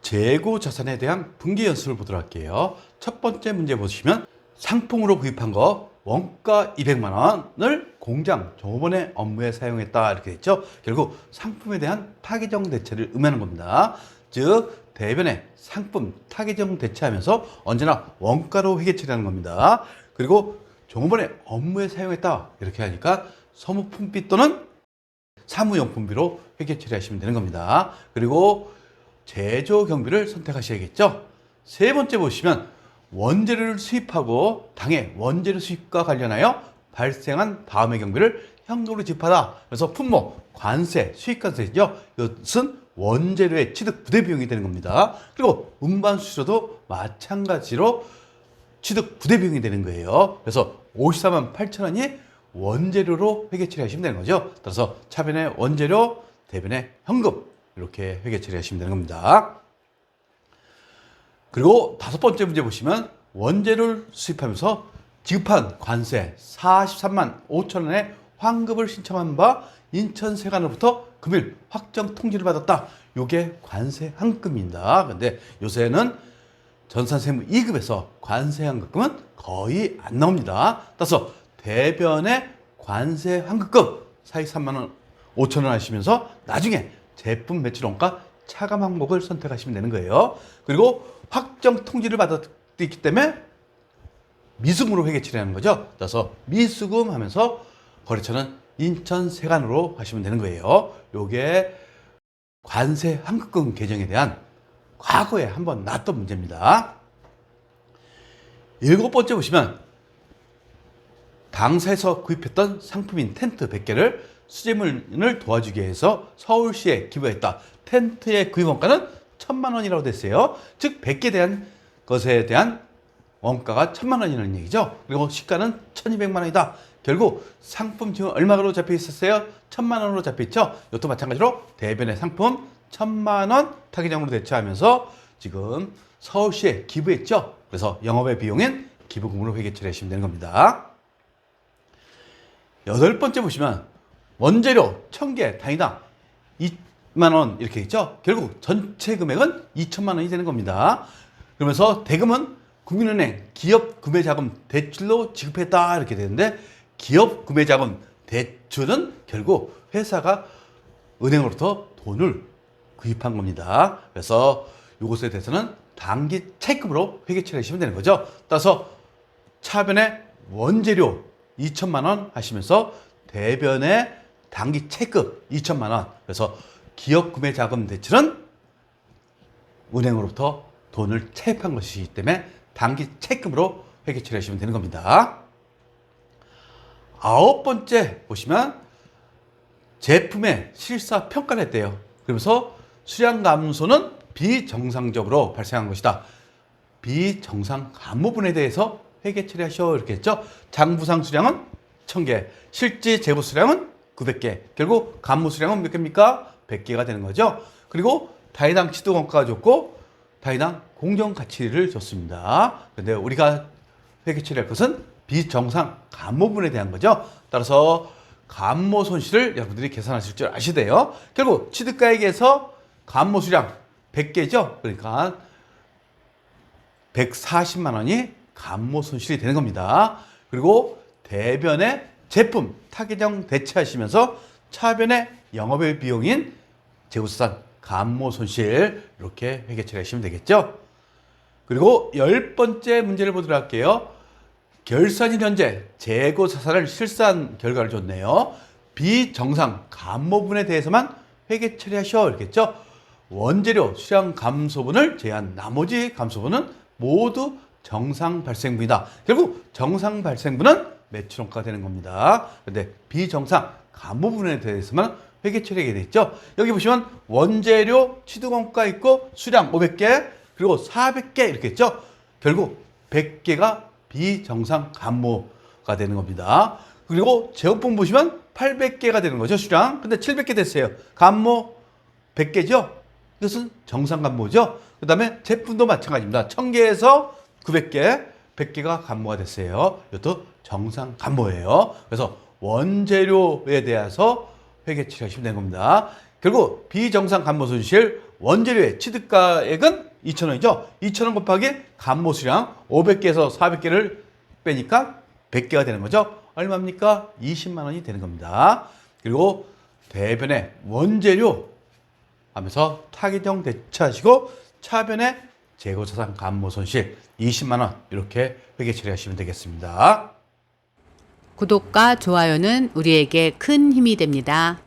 재고 자산에 대한 분기 연습을 보도록 할게요. 첫 번째 문제 보시면 상품으로 구입한 거 원가 200만 원을 공장 종업원의 업무에 사용했다 이렇게 됐죠. 결국 상품에 대한 타개정 대체를 의미하는 겁니다. 즉 대변에 상품 타개정 대체하면서 언제나 원가로 회계 처리하는 겁니다. 그리고 종업원의 업무에 사용했다 이렇게 하니까 소모품비 또는 사무용품비로 회계 처리하시면 되는 겁니다. 그리고 제조 경비를 선택하셔야겠죠. 세 번째 보시면 원재료를 수입하고 당해 원재료 수입과 관련하여 발생한 다음의 경비를 현금으로 지급하다. 그래서 품목, 관세, 수입관세죠. 이것은 원재료의 취득 부대 비용이 되는 겁니다. 그리고 운반 수수료도 마찬가지로 취득 부대 비용이 되는 거예요. 그래서 54만 8천 원이 원재료로 회계 처리하시면 되는 거죠. 따라서 차변의 원재료, 대변의 현금 이렇게 회계 처리하시면 되는 겁니다. 그리고 다섯 번째 문제 보시면 원재료를 수입하면서 지급한 관세 43만 5천 원의 환급을 신청한 바 인천세관으로부터 금일 확정 통지를 받았다. 이게 관세 환급입니다. 그런데 요새는 전산세무 2급에서 관세 환급금은 거의 안 나옵니다. 따라서 대변의 관세 환급금 43만 원 5천 원 하시면서 나중에 제품 매출원가 차감 항목을 선택하시면 되는 거예요. 그리고 확정 통지를 받았기 때문에 미수금으로 회계 처리하는 거죠. 그래서 미수금 하면서 거래처는 인천세관으로 하시면 되는 거예요. 요게 관세 환급금 개정에 대한 과거에 한번 나왔던 문제입니다. 일곱 번째 보시면 당사에서 구입했던 상품인 텐트 100개를 수재물을 도와주기 위해서 서울시에 기부했다. 텐트의 구입 원가는 1,000만 원이라고 됐어요. 즉 100개 대한 것에 대한 원가가 1,000만 원이라는 얘기죠. 그리고 시가는 1,200만 원이다. 결국 상품 지금 얼마로 잡혀 있었어요? 1,000만 원으로 잡혀 있죠. 이것도 마찬가지로 대변의 상품 1,000만 원 타개정으로 대체하면서 지금 서울시에 기부했죠. 그래서 영업의 비용인 기부금으로 회계 처리하시면 되는 겁니다. 여덟 번째 보시면 원재료 1,000개 단위당 2만 원 이렇게 있죠. 결국 전체 금액은 2천만 원이 되는 겁니다. 그러면서 대금은 국민은행 기업 구매자금 대출로 지급했다 이렇게 되는데 기업 구매자금 대출은 결국 회사가 은행으로부터 돈을 구입한 겁니다. 그래서 이것에 대해서는 단기 차입금으로 회계 처리하시면 되는 거죠. 따라서 차변의 원재료 2천만 원 하시면서 대변의 단기 차입금 2천만 원. 그래서 기업 구매 자금 대출은 은행으로부터 돈을 차입한 것이기 때문에 단기 차입금으로 회계 처리하시면 되는 겁니다. 아홉 번째 보시면 제품의 실사 평가를 했대요. 그러면서 수량 감소는 비정상적으로 발생한 것이다. 비정상 감모분에 대해서 회계 처리하셔 이렇게 했죠. 장부상 수량은 1,000개, 실제 재고 수량은 900개. 결국 감모 수량은 몇 개입니까? 100개가 되는 거죠. 그리고 단위당 취득원가가 줬고 단위당 공정가치를 줬습니다. 그런데 우리가 회계 처리할 것은 비정상 감모분에 대한 거죠. 따라서 감모 손실을 여러분들이 계산하실 줄 아셔야 돼요. 결국 취득가액에서 감모 수량 100개죠. 그러니까 140만 원이 감모 손실이 되는 겁니다. 그리고 대변의 제품 타개정 대체하시면서 차변의 영업의 비용인 재고자산 감모 손실 이렇게 회계 처리하시면 되겠죠. 그리고 열 번째 문제를 보도록 할게요. 결산일 현재 재고 자산을 실산 결과를 줬네요. 비정상 감모분에 대해서만 회계 처리하셔 이렇겠죠. 원재료 수량 감소분을 제외한 나머지 감소분은 모두 정상 발생분이다. 결국 정상 발생분은 매출원가가 되는 겁니다. 그런데 비정상 감모분에 대해서만 회계 처리하게 돼 있죠. 여기 보시면 원재료 취득원가 있고 수량 500개 그리고 400개 이렇게 있죠. 결국 100개가 비정상 감모가 되는 겁니다. 그리고 제곱품 보시면 800개가 되는 거죠. 수량. 근데 700개 됐어요. 감모 100개죠. 이것은 정상 감모죠. 그 다음에 제품도 마찬가지입니다. 1000개에서 900개, 100개가 감모가 됐어요. 이것도 정상 감모예요. 그래서 원재료에 대해서 회계 처리하시면 되는 겁니다. 결국 비정상 감모 손실 원재료의 취득가액은 2,000원이죠. 2,000원 곱하기 감모수량 500개에서 400개를 빼니까 100개가 되는 거죠. 얼마입니까? 20만 원이 되는 겁니다. 그리고 대변의 원재료 하면서 타깃형 대처하시고 차변의 재고자산 감모 손실 20만 원 이렇게 회계 처리하시면 되겠습니다. 구독과 좋아요는 우리에게 큰 힘이 됩니다.